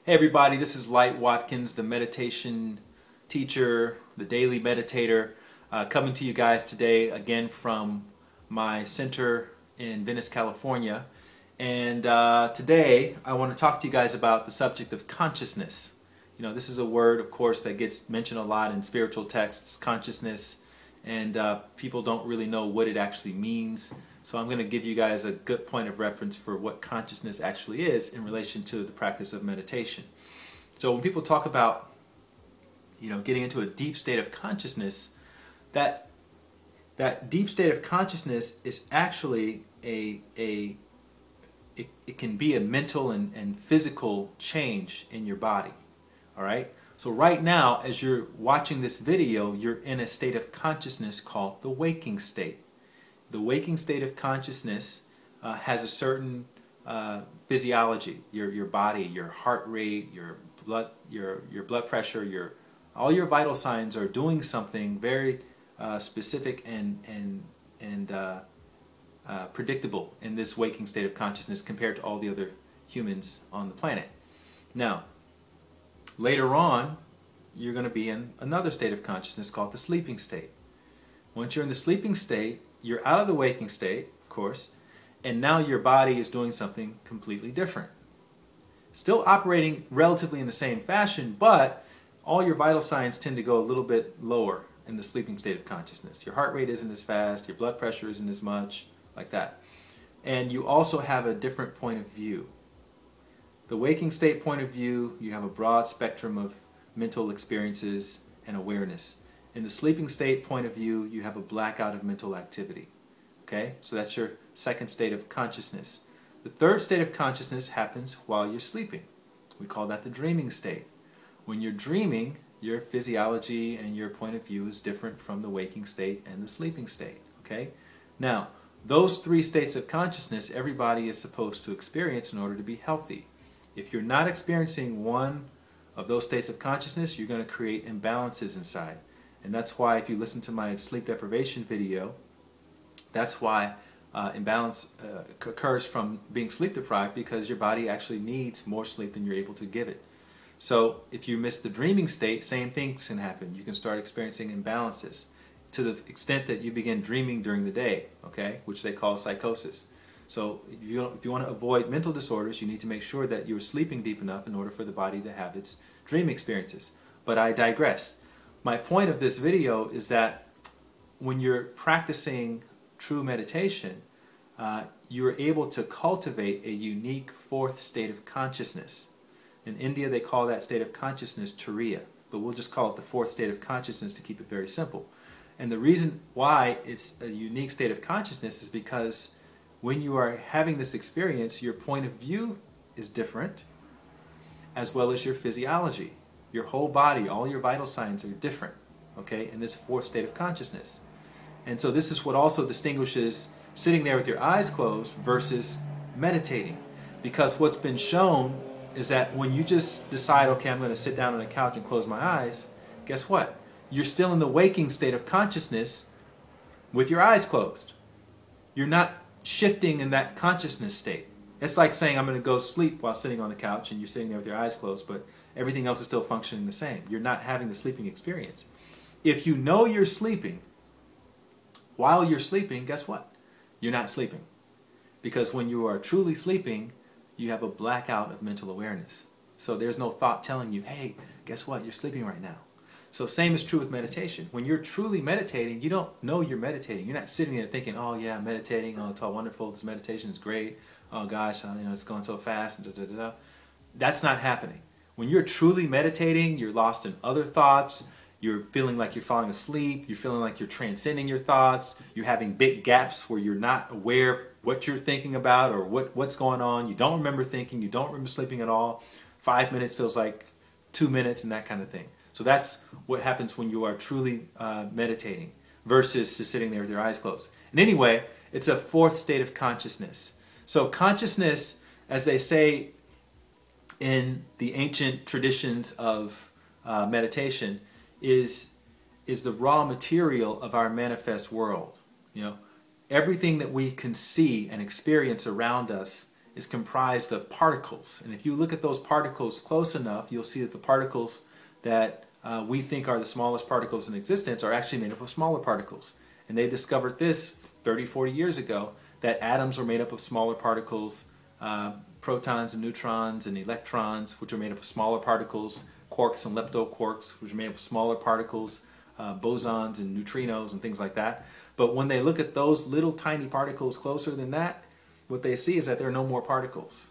Hey everybody, this is Watkins, the meditation teacher, the daily meditator, coming to you guys today again from my center in Venice, California. And today I want to talk to you guys about the subject of consciousness. You know, this is a word, of course, that gets mentioned a lot in spiritual texts, consciousness, and people don't really know what it actually means. So I'm going to give you guys a good point of reference for what consciousness actually is in relation to the practice of meditation. So when people talk about, getting into a deep state of consciousness, that deep state of consciousness is actually it can be a mental and physical change in your body. All right? So right now, as you're watching this video, you're in a state of consciousness called the waking state. The waking state of consciousness has a certain physiology. Your body, your heart rate, your blood pressure, all your vital signs are doing something very specific and predictable in this waking state of consciousness compared to all the other humans on the planet. Now, later on, you're going to be in another state of consciousness called the sleeping state. Once you're in the sleeping state, you're out of the waking state, of course, and now your body is doing something completely different. Still operating relatively in the same fashion, but all your vital signs tend to go a little bit lower in the sleeping state of consciousness. Your heart rate isn't as fast, your blood pressure isn't as much, like that. And you also have a different point of view. The waking state point of view, you have a broad spectrum of mental experiences and awareness. In the sleeping state point of view, you have a blackout of mental activity. Okay? So that's your second state of consciousness. The third state of consciousness happens while you're sleeping. We call that the dreaming state. When you're dreaming, your physiology and your point of view is different from the waking state and the sleeping state. Okay? Now, those three states of consciousness everybody is supposed to experience in order to be healthy. If you're not experiencing one of those states of consciousness, you're going to create imbalances inside. And that's why if you listen to my sleep deprivation video, that's why imbalance occurs from being sleep deprived, because your body actually needs more sleep than you're able to give it. So if you miss the dreaming state, same things can happen. You can start experiencing imbalances to the extent that you begin dreaming during the day, okay, which they call psychosis. So if you want to avoid mental disorders, you need to make sure that you're sleeping deep enough in order for the body to have its dream experiences. But I digress. My point of this video is that when you're practicing true meditation, you're able to cultivate a unique fourth state of consciousness. In India, they call that state of consciousness turiya, but we'll just call it the fourth state of consciousness to keep it very simple. And the reason why it's a unique state of consciousness is because when you are having this experience, your point of view is different, as well as your physiology. Your whole body, all your vital signs are different, okay, in this fourth state of consciousness. And so this is what also distinguishes sitting there with your eyes closed versus meditating. Because what's been shown is that when you just decide, okay, I'm going to sit down on a couch and close my eyes, guess what? You're still in the waking state of consciousness with your eyes closed. You're not shifting in that consciousness state. It's like saying I'm going to go sleep while sitting on the couch and you're sitting there with your eyes closed, but everything else is still functioning the same. You're not having the sleeping experience. If you know you're sleeping, while you're sleeping, guess what? You're not sleeping. Because when you are truly sleeping, you have a blackout of mental awareness. So there's no thought telling you, hey, guess what? You're sleeping right now. So same is true with meditation. When you're truly meditating, you don't know you're meditating. You're not sitting there thinking, oh yeah, I'm meditating, oh it's all wonderful, this meditation is great, oh gosh, it's going so fast, and da da da da. That's not happening. When you're truly meditating, you're lost in other thoughts, you're feeling like you're falling asleep, you're feeling like you're transcending your thoughts, you're having big gaps where you're not aware of what you're thinking about or what's going on, you don't remember thinking, you don't remember sleeping at all, 5 minutes feels like 2 minutes and that kind of thing. So that's what happens when you are truly meditating versus just sitting there with your eyes closed. And anyway, it's a fourth state of consciousness. So consciousness, as they say in the ancient traditions of meditation, is the raw material of our manifest world. Everything that we can see and experience around us is comprised of particles. And if you look at those particles close enough, you'll see that the particles that we think are the smallest particles in existence are actually made up of smaller particles. And they discovered this 30, 40 years ago, that atoms were made up of smaller particles, protons and neutrons and electrons, which are made up of smaller particles, quarks and leptoquarks, which are made up of smaller particles, bosons and neutrinos and things like that. But when they look at those little tiny particles closer than that, what they see is that there are no more particles.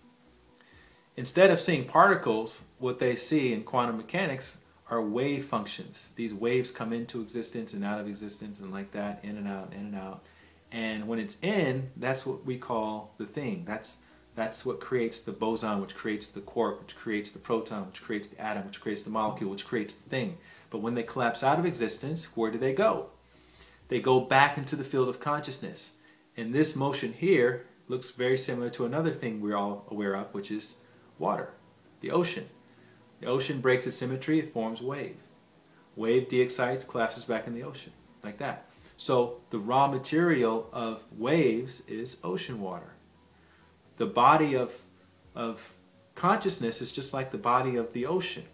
Instead of seeing particles, what they see in quantum mechanics are wave functions. These waves come into existence and out of existence and like that, in and out, in and out. And when it's in, that's what we call the thing. That's what creates the boson, which creates the quark, which creates the proton, which creates the atom, which creates the molecule, which creates the thing. But when they collapse out of existence, where do they go? They go back into the field of consciousness. And this motion here looks very similar to another thing we're all aware of, which is water, the ocean. The ocean breaks its symmetry, it forms wave. Wave de-excites, collapses back in the ocean, like that. So the raw material of waves is ocean water. The body of consciousness is just like the body of the ocean,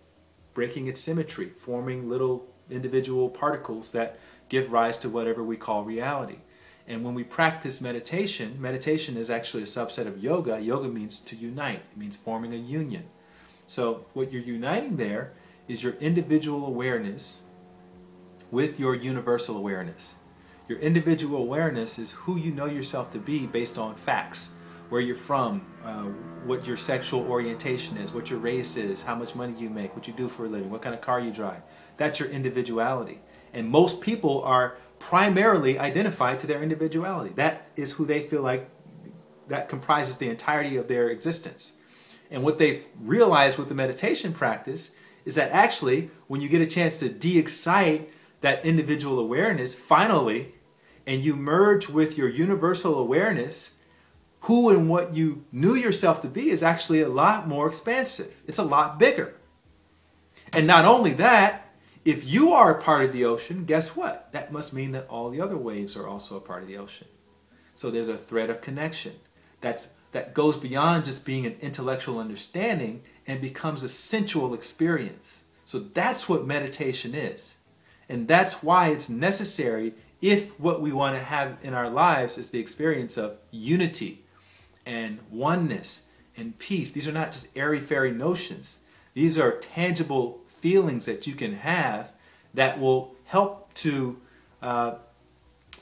breaking its symmetry, forming little individual particles that give rise to whatever we call reality. And when we practice meditation, meditation is actually a subset of yoga. Yoga means to unite. It means forming a union. So what you're uniting there is your individual awareness with your universal awareness. Your individual awareness is who you know yourself to be based on facts. Where you're from, what your sexual orientation is, what your race is, how much money you make, what you do for a living, what kind of car you drive. That's your individuality. And most people are primarily identified to their individuality. That is who they feel like, that comprises the entirety of their existence. And what they've realized with the meditation practice is that actually, when you get a chance to de-excite that individual awareness, finally, and you merge with your universal awareness, who and what you knew yourself to be is actually a lot more expansive. It's a lot bigger. And not only that, if you are a part of the ocean, guess what? That must mean that all the other waves are also a part of the ocean. So there's a thread of connection that goes beyond just being an intellectual understanding and becomes a sensual experience. So that's what meditation is. And that's why it's necessary if what we want to have in our lives is the experience of unity and oneness and peace. These are not just airy-fairy notions. These are tangible feelings that you can have that will help to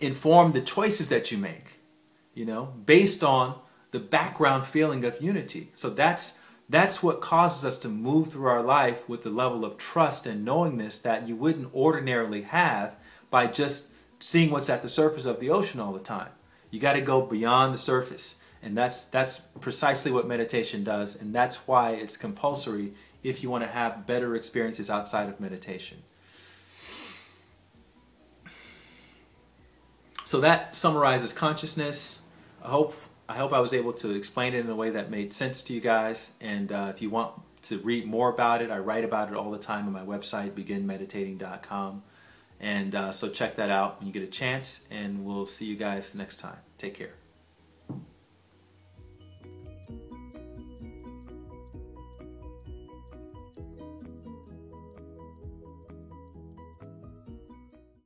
inform the choices that you make, based on the background feeling of unity. So that's what causes us to move through our life with the level of trust and knowingness that you wouldn't ordinarily have by just seeing what's at the surface of the ocean all the time. You got to go beyond the surface. And that's precisely what meditation does, and that's why it's compulsory if you want to have better experiences outside of meditation. So that summarizes consciousness. I hope I was able to explain it in a way that made sense to you guys. And if you want to read more about it, I write about it all the time on my website, beginmeditating.com. And so check that out when you get a chance, and we'll see you guys next time. Take care.